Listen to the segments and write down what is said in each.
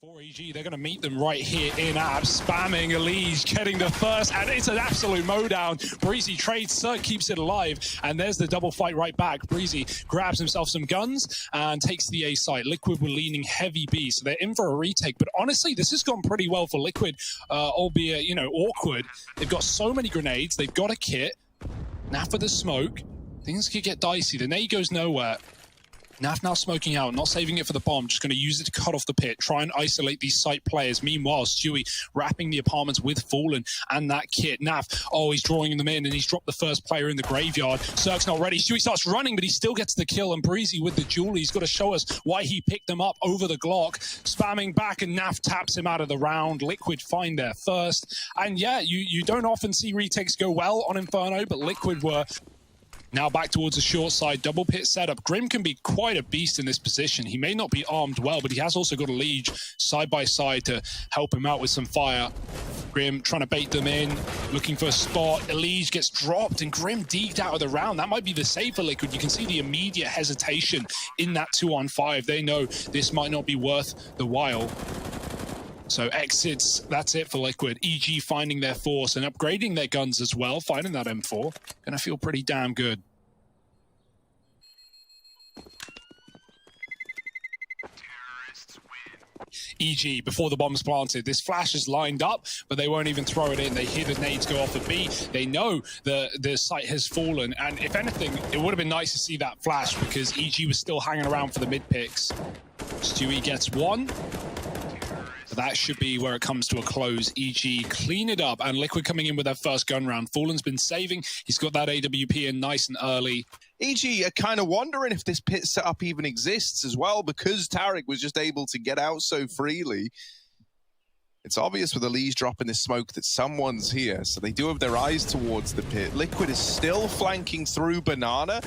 For EG, they're going to meet them right here in Ab, spamming Elise, getting the first, and it's an absolute mowdown. Breezy trades, Cirque keeps it alive, and there's the double fight right back. Breezy grabs himself some guns and takes the A site. Liquid were leaning heavy B, so they're in for a retake. But honestly, this has gone pretty well for Liquid, albeit, you know, awkward. They've got so many grenades, they've got a kit. Now for the smoke, things could get dicey. The nade goes nowhere. Naf now smoking out, not saving it for the bomb, just going to use it to cut off the pit, try and isolate these site players. Meanwhile, Stewie wrapping the apartments with Fallen and that kit. Naf, oh, he's drawing them in, and he's dropped the first player in the graveyard. Cirque's not ready. Stewie starts running, but he still gets the kill, and Breezy with the jewel. He's got to show us why he picked them up over the Glock, spamming back, and Naf taps him out of the round. Liquid find their first. And yeah, you don't often see retakes go well on Inferno, but Liquid were... Now back towards the short side, double pit setup. Grim can be quite a beast in this position. He may not be armed well, but he has also got a Liege side by side to help him out with some fire. Grim trying to bait them in, looking for a spot. Liege gets dropped and Grim deeked out of the round. That might be the save for Liquid. You can see the immediate hesitation in that 2-on-5. They know this might not be worth the while. So exits, that's it for Liquid. EG finding their force and upgrading their guns as well, finding that M4. Gonna feel pretty damn good. EG, before the bomb's planted, this flash is lined up, but they won't even throw it in. They hear the nades go off a B. They know the site has fallen, and if anything, it would have been nice to see that flash because EG was still hanging around for the mid picks. Stewie gets one. That should be where it comes to a close. EG clean it up, and Liquid coming in with their first gun round. Fallen's been saving. He's got that AWP in nice and early. EG are kind of wondering if this pit setup even exists as well, because Tarek was just able to get out so freely. It's obvious with Elise dropping this smoke that someone's here, so they do have their eyes towards the pit. Liquid is still flanking through Banana.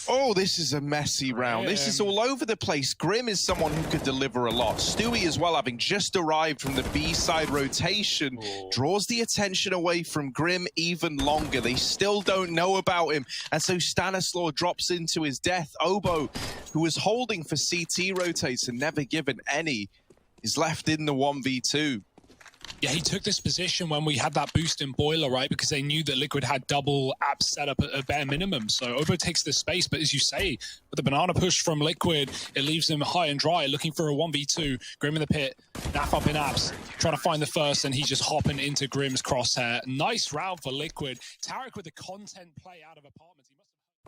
Oh, this is a messy round. This is all over the place. Grim is someone who could deliver a lot. Stewie as well, having just arrived from the B-side rotation, draws the attention away from Grim even longer. They still don't know about him. And so Stanislaw drops into his death. Obo, who was holding for CT rotates and never given any, is left in the 1v2. Yeah, he took this position when we had that boost in Boiler, right? Because they knew that Liquid had double app set up at a bare minimum. So Obo takes this space, but as you say, with the banana push from Liquid, it leaves him high and dry, looking for a 1v2. Grim in the pit, Naf up in apps, trying to find the first, and he's just hopping into Grim's crosshair. Nice round for Liquid. Tarek with the content play out of apartments.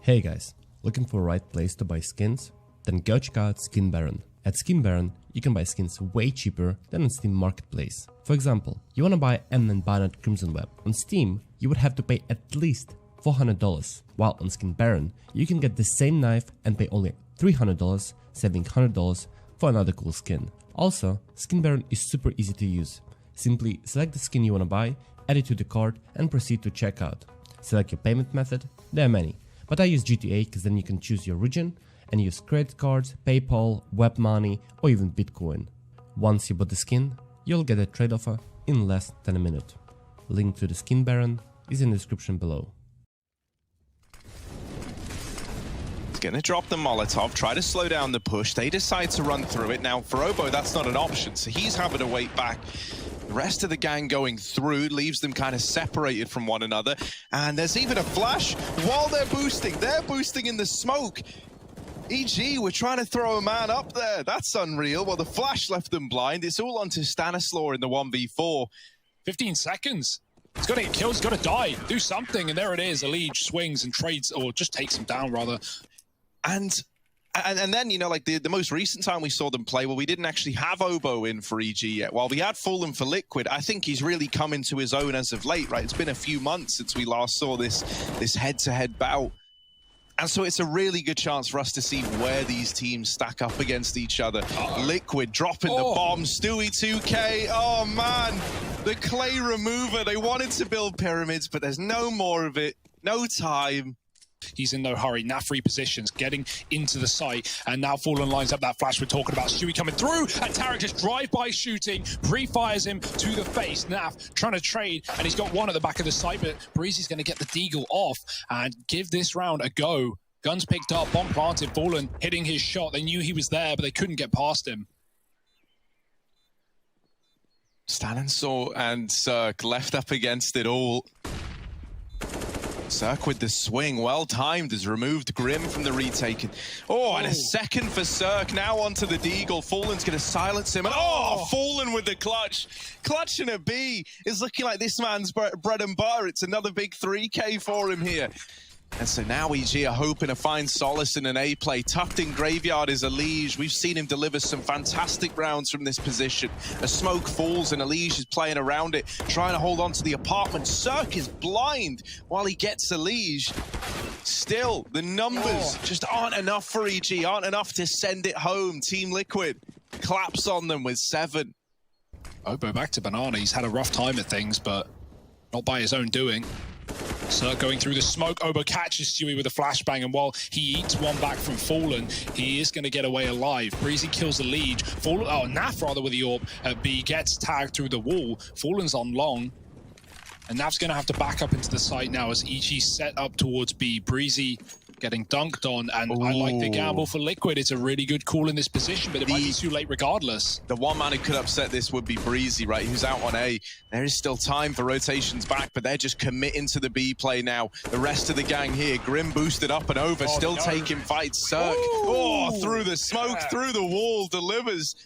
Hey guys, looking for a right place to buy skins? Then go check out Skin Baron. At Skin Baron, you can buy skins way cheaper than on Steam Marketplace. For example, you wanna buy M and Bayonet Crimson Web. On Steam, you would have to pay at least $400, while on Skin Baron, you can get the same knife and pay only $300, saving $100 for another cool skin. Also, Skin Baron is super easy to use. Simply select the skin you wanna buy, add it to the cart, and proceed to checkout. Select your payment method, there are many, but I use GTA because then you can choose your region and use credit cards, PayPal, web money, or even Bitcoin. Once you bought the skin, you'll get a trade offer in less than a minute. Link to the Skin Baron is in the description below. He's gonna drop the Molotov, try to slow down the push. They decide to run through it. Now for Obo, that's not an option, so he's having to wait back. The rest of the gang going through leaves them kind of separated from one another. And there's even a flash while they're boosting. They're boosting in the smoke. EG, we're trying to throw a man up there. That's unreal. Well, the flash left them blind. It's all onto Stanislaw in the 1v4. 15 seconds. He's got to get killed. He's got to die. Do something. And there it is. Elise swings and trades, or just takes him down, rather. And then, you know, like the most recent time we saw them play, well, we didn't actually have Obo in for EG yet. While we had Fallen for Liquid, I think he's really come into his own as of late, right? It's been a few months since we last saw this head-to-head bout. And so it's a really good chance for us to see where these teams stack up against each other. Liquid dropping the bomb. Stewie 2K. Oh, man. The clay remover. They wanted to build pyramids, but there's no more of it. No time. He's in no hurry. Naf repositions, getting into the site, and now Fallen lines up that flash we're talking about. Stewie coming through, and Tarek just drive-by shooting, pre-fires him to the face. Naf trying to trade, and he's got one at the back of the site, but Breezy's going to get the deagle off and give this round a go. Guns picked up, bomb planted, Fallen hitting his shot. They knew he was there, but they couldn't get past him. Stanislaw and Cirque left up against it all. Cirque with the swing, well timed, has removed Grim from the retake. Oh, and a second for Cirque. Now onto the Deagle. Fallen's going to silence him. And Fallen with the clutch. Clutching a B is looking like this man's bread and butter. It's another big 3K for him here. And so now EG are hoping to find solace in an A play. Tucked in Graveyard is Elige. We've seen him deliver some fantastic rounds from this position. A smoke falls and Elige is playing around it, trying to hold on to the apartment. Cirque is blind while he gets Elige. Still, the numbers just aren't enough for EG, aren't enough to send it home. Team Liquid claps on them with 7. Obo back to Banana. He's had a rough time at things, but not by his own doing. Cirque going through the smoke. Obo catches Stewie with a flashbang, and while he eats one back from Fallen, he is going to get away alive. Breezy kills the lead. Fallen, Naf rather with the orb at B gets tagged through the wall. Fallen's on long, and Naf's going to have to back up into the site now as EG set up towards B. Breezy getting dunked on, and I like the gamble for Liquid. It's a really good call in this position, but it might be too late regardless. The one man who could upset this would be Breezy, right? Who's out on A. There is still time for rotations back, but they're just committing to the B play now. The rest of the gang here, Grim boosted up and over, still taking fights. Cirque, through the smoke, through the wall, delivers.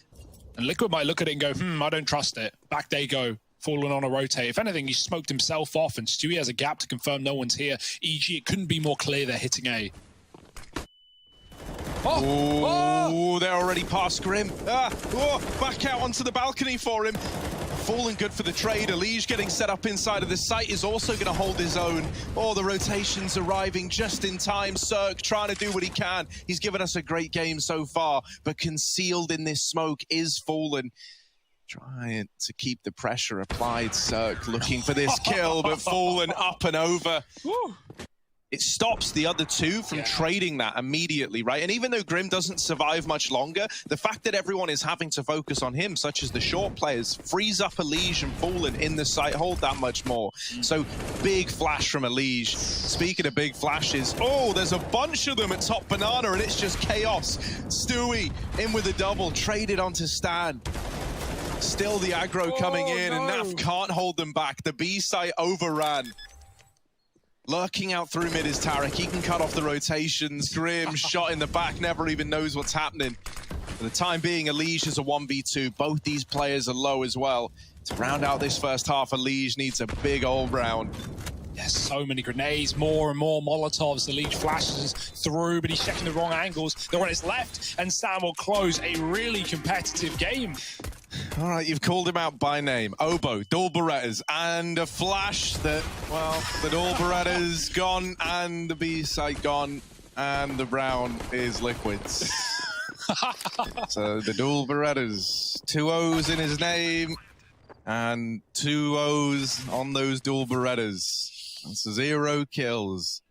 And Liquid might look at it and go, I don't trust it. Back they go. Fallen on a rotate. If anything, he smoked himself off, and Stewie has a gap to confirm no one's here. EG, it couldn't be more clear they're hitting A. They're already past Grim. Back out onto the balcony for him. Fallen good for the trade. Elige getting set up inside of the site is also going to hold his own. The rotations arriving just in time. Cirque trying to do what he can. He's given us a great game so far, but concealed in this smoke is Fallen. Trying to keep the pressure applied. Cirque looking for this kill, but Fallen up and over. It stops the other two from trading that immediately, right? And even though Grim doesn't survive much longer, the fact that everyone is having to focus on him, such as the short players, frees up Elige and Fallen in the site hold that much more. So big flash from Elige. Speaking of big flashes, there's a bunch of them at top Banana, and it's just chaos. Stewie in with a double, traded onto Stan. Still the aggro coming in, and Naf can't hold them back. The B site overran. Lurking out through mid is Tarek. He can cut off the rotations. Grim shot in the back, never even knows what's happening. For the time being, Elige is a 1v2. Both these players are low as well. To round out this first half, Elige needs a big old round. Yes, so many grenades, more and more Molotovs. The lead flashes through, but he's checking the wrong angles. They're on his left, and Sam will close a really competitive game. All right, you've called him out by name. Obo, dual Berettas, and a flash that, the dual Berettas gone, and the B site gone, and the brown is Liquid's. So the dual Berettas, 2 O's in his name, and 2 O's on those dual Berettas. That's 0 kills.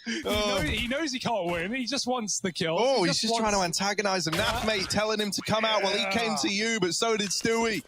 He knows he can't win. He just wants the kill. He's just trying to antagonize him. Naf, mate, telling him to come out. Well, he came to you, but so did Stewie.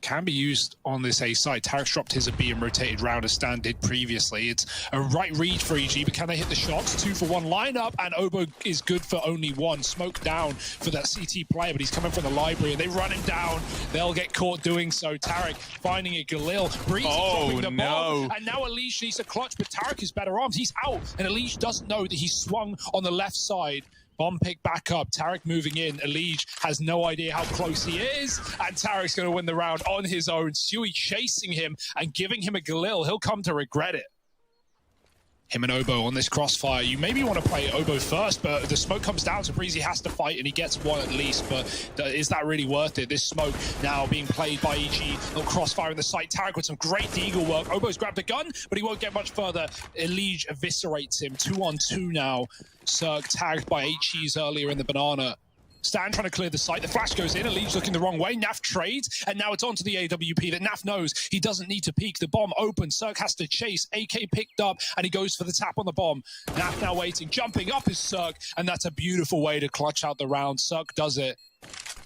Can be used on this A side. Tarek's dropped his B and rotated round as Stan did previously. It's a right read for EG, but can they hit the shots? 2 for 1 lineup, and Obo is good for only 1. Smoke down for that CT player, but he's coming from the library, and they run him down. They'll get caught doing so. Tarek finding a Galil. Breezy dropping the bomb, and now Elige needs a clutch, but Tarek is better arms. He's out, and Elige doesn't know that he's swung on the left side. Bomb pick back up. Tarek moving in. Elige has no idea how close he is, and Tarek's going to win the round on his own. Stewie chasing him and giving him a Galil. He'll come to regret it. Him and Obo on this crossfire. You maybe want to play Obo first, but the smoke comes down, so Breezy has to fight, and he gets 1 at least, but is that really worth it? This smoke now being played by EG. Little crossfire in the site. Tarek with some great deagle work. Obo's grabbed a gun, but he won't get much further. Elige eviscerates him. 2-on-2 now. Cirque tagged by HEs earlier in the Banana. Stan trying to clear the site. The flash goes in. Elige looking the wrong way. Naf trades, and now it's onto the AWP that Naf knows he doesn't need to peek. The bomb open. Cirque has to chase. AK picked up, and he goes for the tap on the bomb. Naf now waiting. Jumping up is Cirque, and that's a beautiful way to clutch out the round. Cirque does it.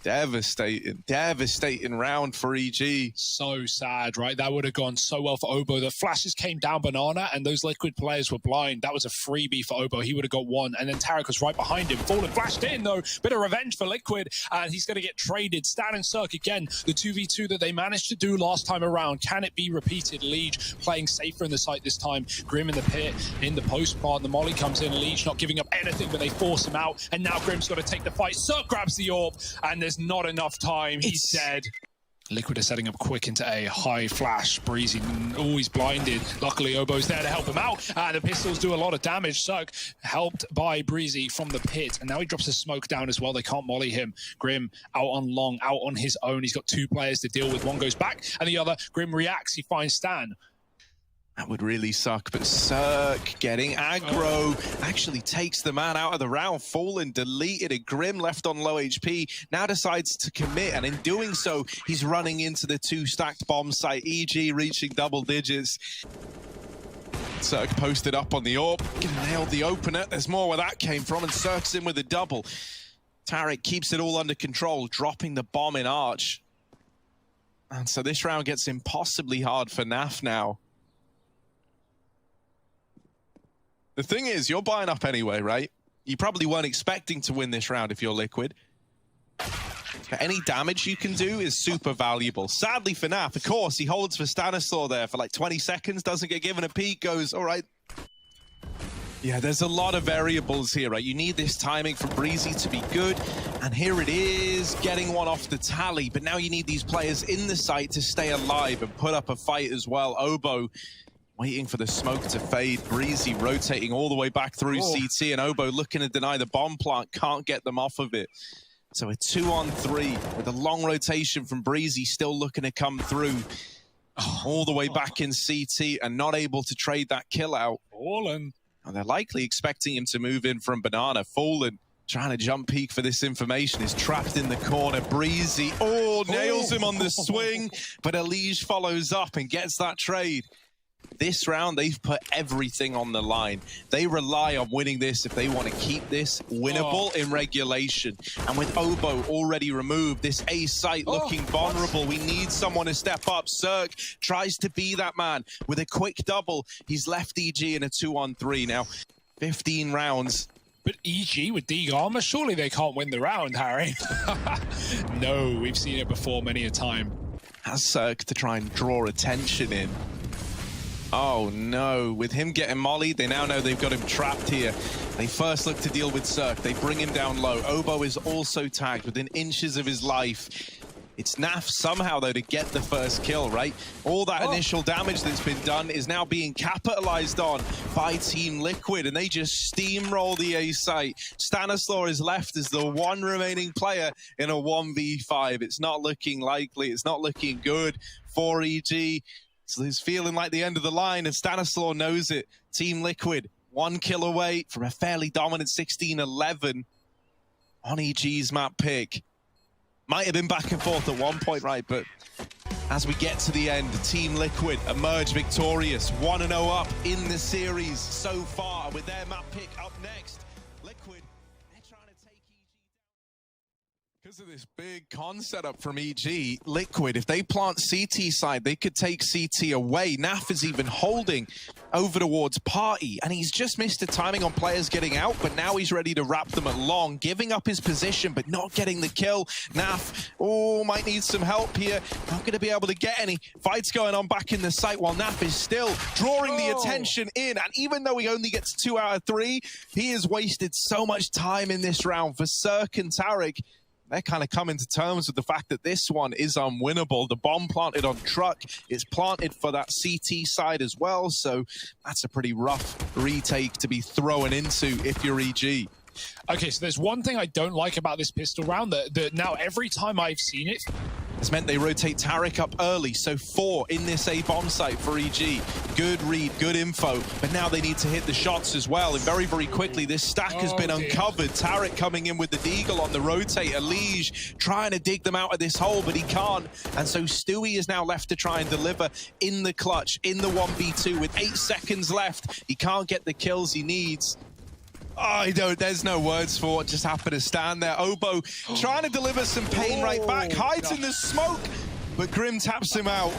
Devastating round for EG. So sad, right? That would have gone so well for Obo. The flashes came down Banana, and those Liquid players were blind. That was a freebie for Obo. He would have got one, and then Tarek was right behind him. Fallen flashed in, though. Bit of revenge for Liquid, and he's going to get traded. Stan and Cirque again, the 2v2 that they managed to do last time around. Can it be repeated? Liege playing safer in the site this time. Grim in the pit, in the post part. The molly comes in. Liege not giving up anything, but they force him out, and now Grim's got to take the fight. Cirque grabs the orb, and there's not enough time. He's dead. Liquid are setting up quick into a high flash. Breezy always blinded. Luckily, Obo's there to help him out. The pistols do a lot of damage. Cirque helped by Breezy from the pit. And now he drops a smoke down as well. They can't molly him. Grim out on long, out on his own. He's got two players to deal with. One goes back and the other. Grim reacts. He finds Stan. That would really suck, but Cirque getting aggro actually takes the man out of the round. Fallen deleted, and Grim left on low HP now decides to commit, and in doing so, he's running into the two stacked bomb site. EG reaching double digits. Cirque posted up on the orb, nailed the opener. There's more where that came from, and Cirque's in with a double. Tarek keeps it all under control, dropping the bomb in Arch. And so this round gets impossibly hard for NAF now. The thing is, you're buying up anyway, right? You probably weren't expecting to win this round if you're Liquid. But any damage you can do is super valuable. Sadly for NAF, of course, he holds for Stanislaw there for like 20 seconds, doesn't get given a peek, goes, all right. Yeah, there's a lot of variables here, right? You need this timing for Breezy to be good. And here it is, getting one off the tally. But now you need these players in the site to stay alive and put up a fight as well. Obo waiting for the smoke to fade. Breezy rotating all the way back through CT, and Obo looking to deny the bomb plant, can't get them off of it. So a 2-on-3 with a long rotation from Breezy, still looking to come through all the way back in CT and not able to trade that kill out. Fallen. And they're likely expecting him to move in from Banana. Fallen trying to jump peek for this information, is trapped in the corner. Breezy, nails him on the swing, but Elige follows up and gets that trade. This round, they've put everything on the line. They rely on winning this if they want to keep this winnable in regulation. And with Obo already removed, this A site looking vulnerable, we need someone to step up. Cirque tries to be that man with a quick double. He's left EG in a 2-on-3 now. 15 rounds. But EG with D armor, surely they can't win the round, Harry. No, we've seen it before many a time. Has Cirque to try and draw attention in. Oh no, with him getting mollied, they now know they've got him trapped here. They first look to deal with Cirque, they bring him down low. Obo is also tagged within inches of his life. It's NAF somehow, though, to get the first kill, right? All that initial damage that's been done is now being capitalized on by Team Liquid, and they just steamroll the A site. Stanislaw is left as the one remaining player in a 1v5. It's not looking likely, it's not looking good for EG. So he's feeling like the end of the line, and Stanislaw knows it. Team Liquid, 1 kill away from a fairly dominant 16-11 on EG's map pick. Might have been back and forth at one point, right? But as we get to the end, Team Liquid emerge victorious. 1-0 up in the series so far, with their map pick up next. Liquid, they're trying to take EG down. Because of this big con setup from EG, Liquid, if they plant CT side, they could take CT away. NAF is even holding over towards Party, and he's just missed the timing on players getting out, but now he's ready to wrap them at long, giving up his position, but not getting the kill. NAF, might need some help here. Not going to be able to get any. Fights going on back in the site while NAF is still drawing the attention in, and even though he only gets 2 out of 3, he has wasted so much time in this round. For Cirque and Tarek, they're kind of coming to terms with the fact that this one is unwinnable. The bomb planted on truck, it's planted for that CT side as well, so that's a pretty rough retake to be thrown into if you're EG. Okay, so there's one thing I don't like about this pistol round, that now every time I've seen it, it's meant they rotate Tarek up early, so 4 in this A bomb site for EG. Good read, good info, but now they need to hit the shots as well, and very, very quickly this stack has been uncovered. Tarek coming in with the deagle on the rotate. Elige trying to dig them out of this hole, but he can't, and so Stewie is now left to try and deliver in the clutch, in the 1v2 with 8 seconds left. He can't get the kills he needs. There's no words for what just happened to stand there. Obo trying to deliver some pain right back, hides in the smoke, but Grim taps him out.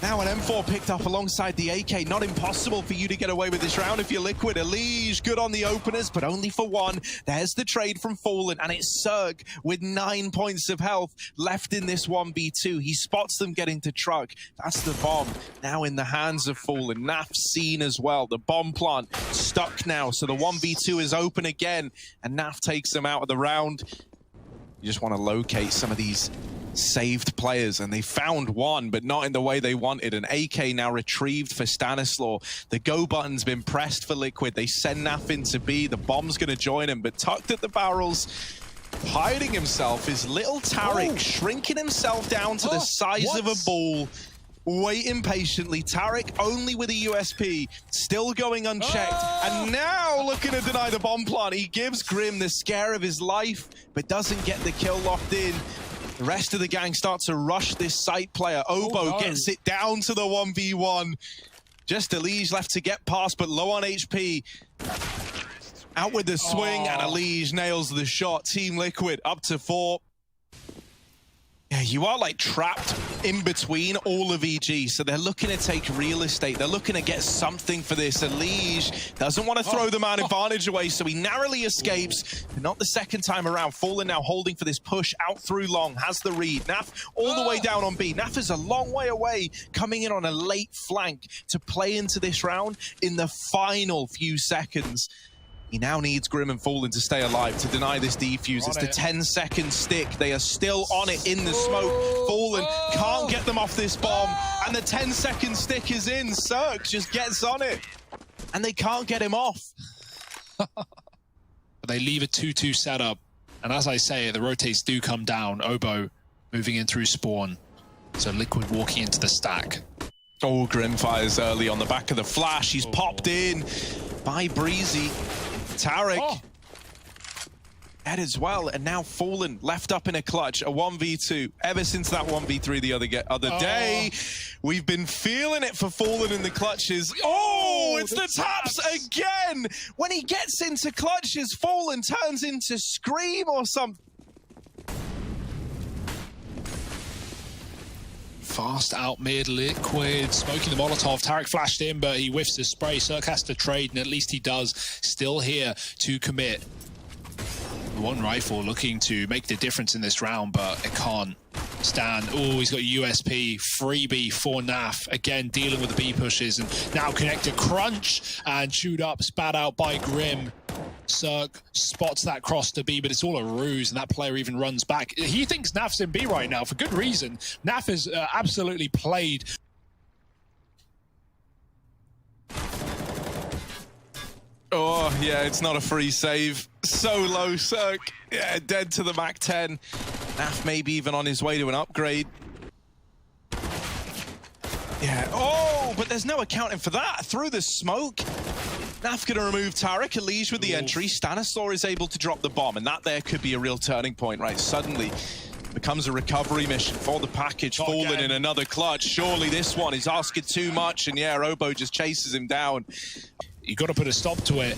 Now an M4 picked up alongside the AK. Not impossible for you to get away with this round if you're Liquid. Elige good on the openers, but only for one. There's the trade from Fallen, and it's Csgo with 9 points of health left in this 1v2. He spots them getting to truck. That's the bomb. Now in the hands of Fallen. Naf seen as well. The bomb plant stuck now, so the 1v2 is open again, and Naf takes them out of the round. You just want to locate some of these saved players, and they found one, but not in the way they wanted. An AK now retrieved for Stanislaw. The go button's been pressed for Liquid. They send Naf into B. The bomb's going to join him, but tucked at the barrels, hiding himself, is little Taric, shrinking himself down to the size of a ball. Waiting patiently. Taric only with a USP, still going unchecked, and now looking to deny the bomb plant. He gives Grim the scare of his life, but doesn't get the kill locked in. The rest of the gang start to rush this site player. Obo gets it down to the 1v1. Just Elige left to get past, but low on HP. Out with the swing, and Elige nails the shot. Team Liquid up to 4. Yeah, you are like trapped in between all of EG, so they're looking to take real estate. They're looking to get something for this. Elige doesn't want to throw the man advantage away, so he narrowly escapes, but not the second time around. Fallen now holding for this push out through long, has the read. Naf all the way down on B. Naf is a long way away, coming in on a late flank to play into this round in the final few seconds. He now needs Grim and Fallen to stay alive to deny this defuse. It's the 10-second stick. They are still on it in the smoke. Fallen can't get them off this bomb, and the 10-second stick is in. Csgo just gets on it, and they can't get him off. They leave a 2-2 setup, and as I say, the rotates do come down. Obo moving in through spawn, so Liquid walking into the stack. Oh, Grim fires early on the back of the flash. He's popped in by Breezy. Taric dead as well, and now Fallen left up in a clutch, a 1v2. Ever since that 1v3 the other day, we've been feeling it for Fallen in the clutches. Oh, it's the taps again! When he gets into clutches, Fallen turns into Scream or something. Fast out mid, Liquid smoking the Molotov. Taric flashed in, but he whiffs the spray. Csgo has to trade, and at least he does. Still here to commit. One rifle looking to make the difference in this round, but it can't stand. Oh, he's got a USP. Freebie for Naf. Again, dealing with the B pushes, and now connected. Crunch, and chewed up, spat out by Grim. Csgo spots that cross to B, but it's all a ruse, and that player even runs back. He thinks Naf's in B right now, for good reason. Naf is absolutely played. Oh, yeah, it's not a free save. So low, Csgo. Yeah, dead to the Mac 10. Naf maybe even on his way to an upgrade. Yeah, oh, but there's no accounting for that. Through the smoke. Naf gonna remove Taric. Elige with the entry. Stanislaw is able to drop the bomb, and that there could be a real turning point, right? Suddenly becomes a recovery mission for the package. Fallen in another clutch. Surely this one is asking too much, and yeah, Obo just chases him down. You got to put a stop to it.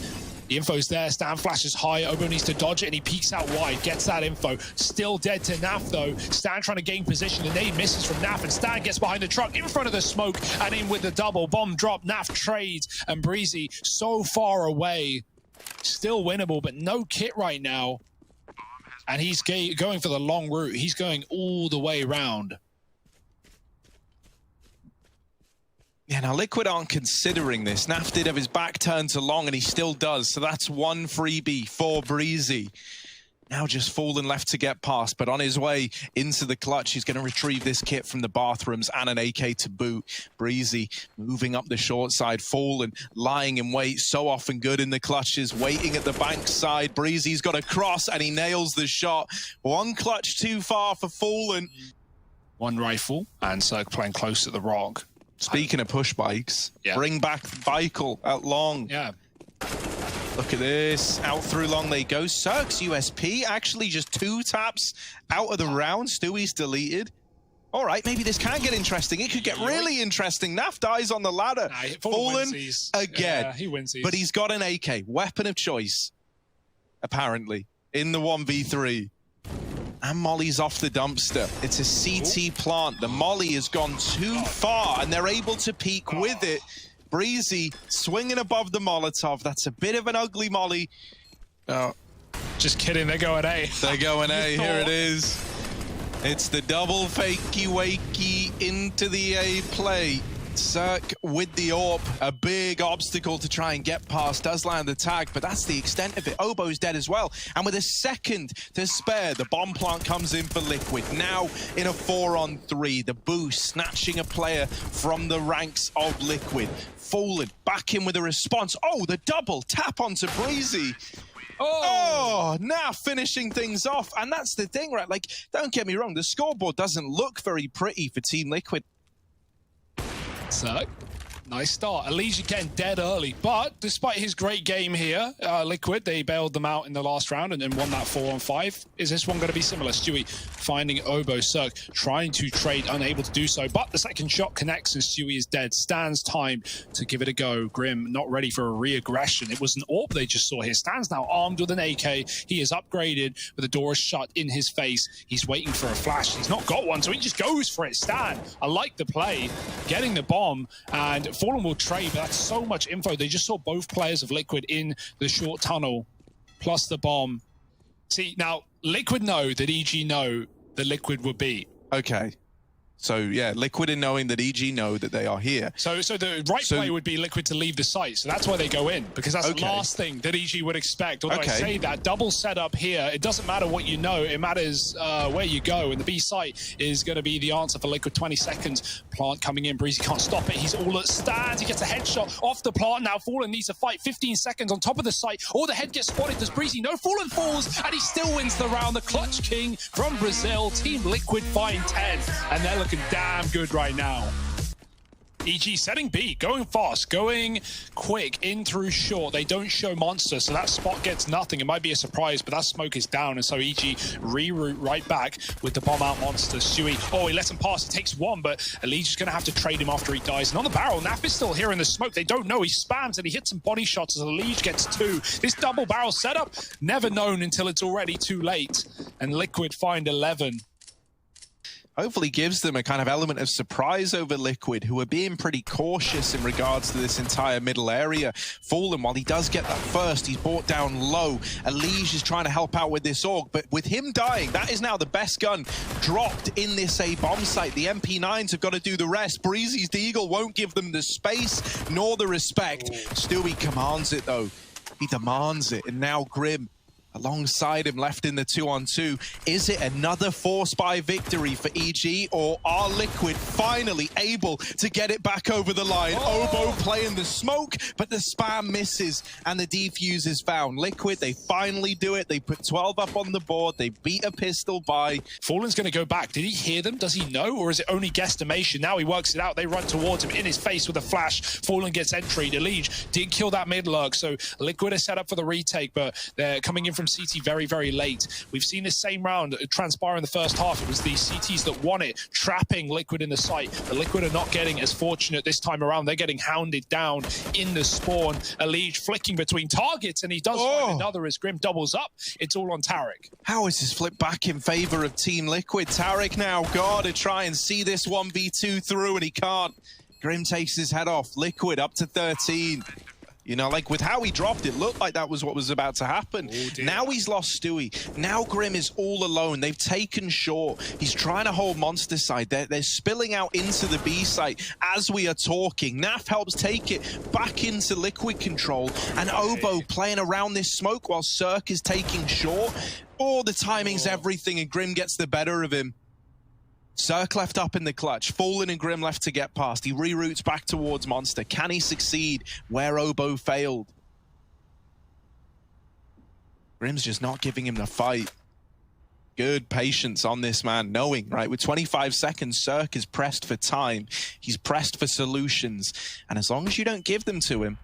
The info's there. Stan flashes high. Obo needs to dodge it, and he peeks out wide. Gets that info. Still dead to Naf, though. Stan trying to gain position. The nade misses from Naf, and Stan gets behind the truck in front of the smoke and in with the double. Bomb drop. Naf trades, and Breezy so far away. Still winnable, but no kit right now. And he's going for the long route. He's going all the way around. Yeah, now Liquid aren't considering this. Naf did have his back turned to long, and he still does. So that's one freebie for Breezy. Now just Fallen left to get past, but on his way into the clutch, he's going to retrieve this kit from the bathrooms and an AK to boot. Breezy moving up the short side. Fallen lying in wait, so often good in the clutches, waiting at the bank side. Breezy's got a cross, and he nails the shot. One clutch too far for Fallen. One rifle, and Csgo playing close at the rock. Speaking of push bikes, bring back Michael out long. Yeah. Look at this. Out through long they go. Csgo's USP actually just 2 taps out of the round. Stewie's deleted. All right, maybe this can get interesting. It could get really interesting. Naf dies on the ladder. Nah, Fallen again. Yeah, he wins these. But he's got an AK, weapon of choice, apparently, in the 1v3. And Molly's off the dumpster. It's a CT plant. The Molly has gone too far, and they're able to peek with it. Breezy swinging above the Molotov. That's a bit of an ugly Molly. Oh, just kidding, they're going A. They're going A. Here it is. It's the double fakey wakey into the A play. Cirque with the AWP, a big obstacle to try and get past, does land the tag, but that's the extent of it. Obo's dead as well, and with a second to spare, the bomb plant comes in for Liquid. Now in a 4-on-3, the boost snatching a player from the ranks of Liquid. Fallen back in with a response. Oh, the double tap onto Breezy. Oh, now finishing things off. And that's the thing, right? Like, don't get me wrong, the scoreboard doesn't look very pretty for Team Liquid. So, nice start. Elijah getting dead early, but despite his great game here, Liquid, they bailed them out in the last round and won that 4-on-5. Is this one going to be similar? Stewie finding Obo, Cirque trying to trade, unable to do so, but the second shot connects and Stewie is dead. Stan's time to give it a go. Grim not ready for a re-aggression. It was an AWP they just saw here. Stan's now armed with an AK. He is upgraded, but the door is shut in his face. He's waiting for a flash. He's not got one, so he just goes for it. Stan, I like the play, getting the bomb, and Fallen will trade, but that's so much info. They just saw both players of Liquid in the short tunnel, plus the bomb. See, now, Liquid know that EG know that Liquid would be. Okay. So, yeah, Liquid in knowing that EG know that they are here. So the right play would be Liquid to leave the site. So that's why they go in, because that's the last thing that EG would expect. Although I say that, double setup here, it doesn't matter what you know, it matters where you go. And the B site is going to be the answer for Liquid. 20 seconds, plant coming in, Breezy can't stop it. He's all at stands, he gets a headshot off the plant. Now Fallen needs to fight, 15 seconds on top of the site. Or the head gets spotted, does Breezy? No, Fallen falls, and he still wins the round. The Clutch King from Brazil, Team Liquid find 10, and they're looking damn good right now. EG setting B, going fast, going quick, in through short. They don't show monster, so that spot gets nothing. It might be a surprise, but that smoke is down, and so EG reroute right back with the bomb out monster. Stewie, oh, he lets him pass, he takes one, but Elige's gonna have to trade him after he dies. And on the barrel, Naf is still here in the smoke. They don't know, he spams and he hits some body shots as Elige gets 2. This double barrel setup, never known until it's already too late. And Liquid find 11. Hopefully gives them a kind of element of surprise over Liquid, who are being pretty cautious in regards to this entire middle area. Fallen, while he does get that first, he's brought down low. Elige is trying to help out with this AUG, but with him dying, that is now the best gun dropped in this A bomb site. The MP9s have got to do the rest. Breezy's Deagle won't give them the space nor the respect. Stewie commands it, though. He demands it, and now Grim alongside him, left in the 2-on-2. Is it another force buy victory for EG, or are Liquid finally able to get it back over the line? Obo playing the smoke, but the spam misses, and the defuse is found. Liquid, they finally do it. They put 12 up on the board. They beat a pistol by. Fallen's going to go back. Did he hear them? Does he know? Or is it only guesstimation? Now he works it out. They run towards him in his face with a flash. Fallen gets entry. Elige did kill that mid lurk, so Liquid is set up for the retake, but they're coming in from CT very, very late. We've seen the same round transpire in the first half. It was the CTs that won it, trapping Liquid in the site. The Liquid are not getting as fortunate this time around. They're getting hounded down in the spawn. Elige flicking between targets, and he does find another as Grim doubles up. It's all on Tarek. How is this flip back in favor of Team Liquid? Tarek now got to try and see this 1v2 through, and he can't. Grim takes his head off. Liquid up to 13. You know, like with how he dropped, it looked like that was what was about to happen. Now he's lost Stewie. Now Grim is all alone. They've taken short. He's trying to hold monster side. They're spilling out into the B site as we are talking. Naf helps take it back into Liquid control. And Obo playing around this smoke while Cirque is taking short. Oh, the timing's everything, and Grim gets the better of him. Cirque left up in the clutch. Fallen and Grim left to get past. He reroutes back towards Monster. Can he succeed where Obo failed? Grim's just not giving him the fight. Good patience on this man, knowing, right, with 25 seconds, Cirque is pressed for time. He's pressed for solutions. And as long as you don't give them to him,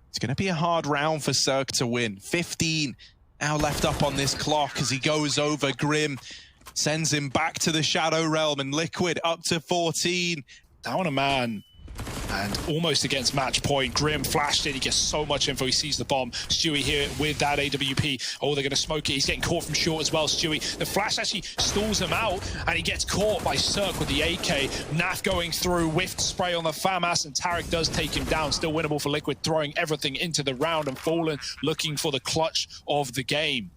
it's going to be a hard round for Cirque to win. 15 now left up on this clock as he goes over Grim. Sends him back to the Shadow Realm, and Liquid up to 14. Down a man. And almost against match point. Grim flashed in. He gets so much info. He sees the bomb. Stewie here with that AWP. Oh, they're going to smoke it. He's getting caught from short as well, Stewie. The flash actually stalls him out, and he gets caught by Cirque with the AK. Naf going through, whiffed spray on the FAMAS, and Tarek does take him down. Still winnable for Liquid, throwing everything into the round, and Fallen looking for the clutch of the game.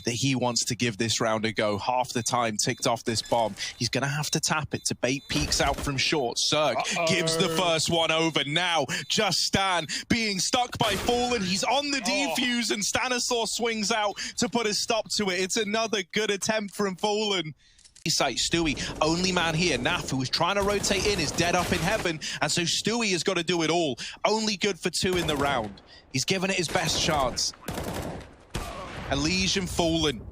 That he wants to give this round a go. Half the time ticked off this bomb. He's going to have to tap it to bait peeks out from short. Cirque gives the first one over. Now, just Stan being stuck by Fallen. He's on the defuse, and Stanislaw swings out to put a stop to it. It's another good attempt from Fallen. Sight Stewie, only man here. Naf, who was trying to rotate in, is dead up in heaven, and so Stewie has got to do it all. Only good for 2 in the round. He's given it his best chance. Elige and Fallen,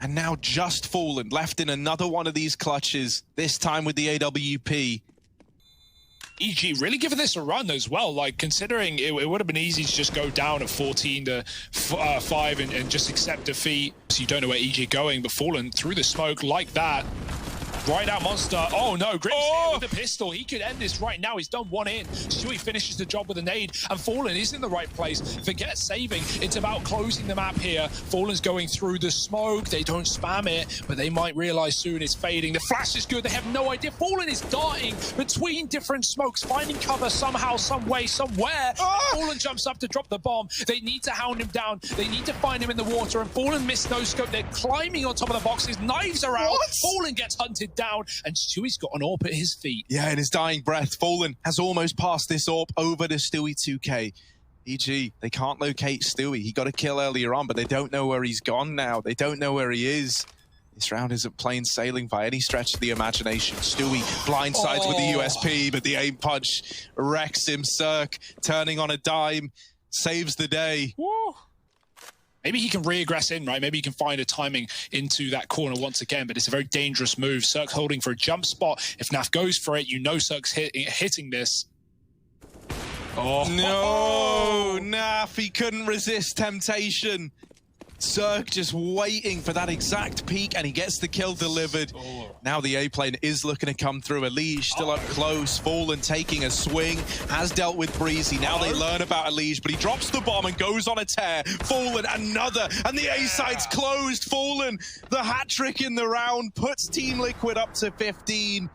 and now just Fallen left in another one of these clutches, this time with the AWP. EG really giving this a run as well, like considering it would have been easy to just go down at 14 to 5 and just accept defeat. So you don't know where EG going, but Fallen through the smoke like that. Right out Monster. Oh no, Grim's here with the pistol. He could end this right now. He's done one in. Stewie finishes the job with a nade, and Fallen is in the right place. Forget saving. It's about closing the map here. Fallen's going through the smoke. They don't spam it, but they might realize soon it's fading. The flash is good. They have no idea. Fallen is darting between different smokes, finding cover somehow, some way, somewhere. Fallen jumps up to drop the bomb. They need to hound him down. They need to find him in the water, and Fallen missed no scope. They're climbing on top of the boxes. Knives are out. Fallen gets hunted down, and Stewie's got an AWP at his feet. Yeah, in his dying breath, Fallen has almost passed this AWP over to Stewie 2K. EG, they can't locate Stewie. He got a kill earlier on, but they don't know where he's gone now. They don't know where he is. This round isn't plain sailing by any stretch of the imagination. Stewie blindsides with the USP, but the aim punch wrecks him. Cirque turning on a dime, saves the day. Woo. Maybe he can re-aggress in, right? Maybe he can find a timing into that corner once again, but it's a very dangerous move. Cirque holding for a jump spot. If Naf goes for it, you know Cirque's hitting this. Oh no, Naf, he couldn't resist temptation. Cirque just waiting for that exact peak, and he gets the kill delivered. Now the A-plane is looking to come through. Elige still up close. Fallen taking a swing, has dealt with Breezy. Now they learn about Elige, but he drops the bomb and goes on a tear. Fallen, another, and the A-side's closed. Fallen, the hat-trick in the round, puts Team Liquid up to 15.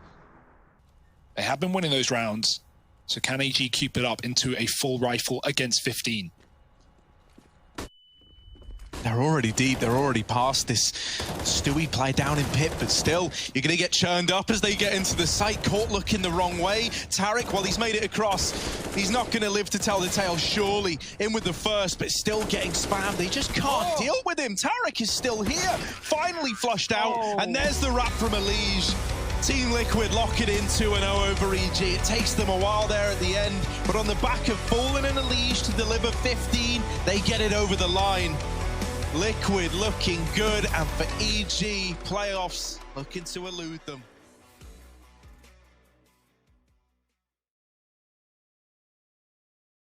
They have been winning those rounds, so can AG keep it up into a full rifle against 15? They're already deep, they're already past this Stewie play down in pit, but still, you're going to get churned up as they get into the site. Caught looking the wrong way. Tarek, well, he's made it across. He's not going to live to tell the tale, surely. In with the first, but still getting spammed. They just can't deal with him. Tarek is still here, finally flushed out, and there's the wrap from Elige. Team Liquid lock it in 2-0 over EG. It takes them a while there at the end, but on the back of Fallen and Elige to deliver 15, they get it over the line. Liquid looking good, and for EG, playoffs looking to elude them.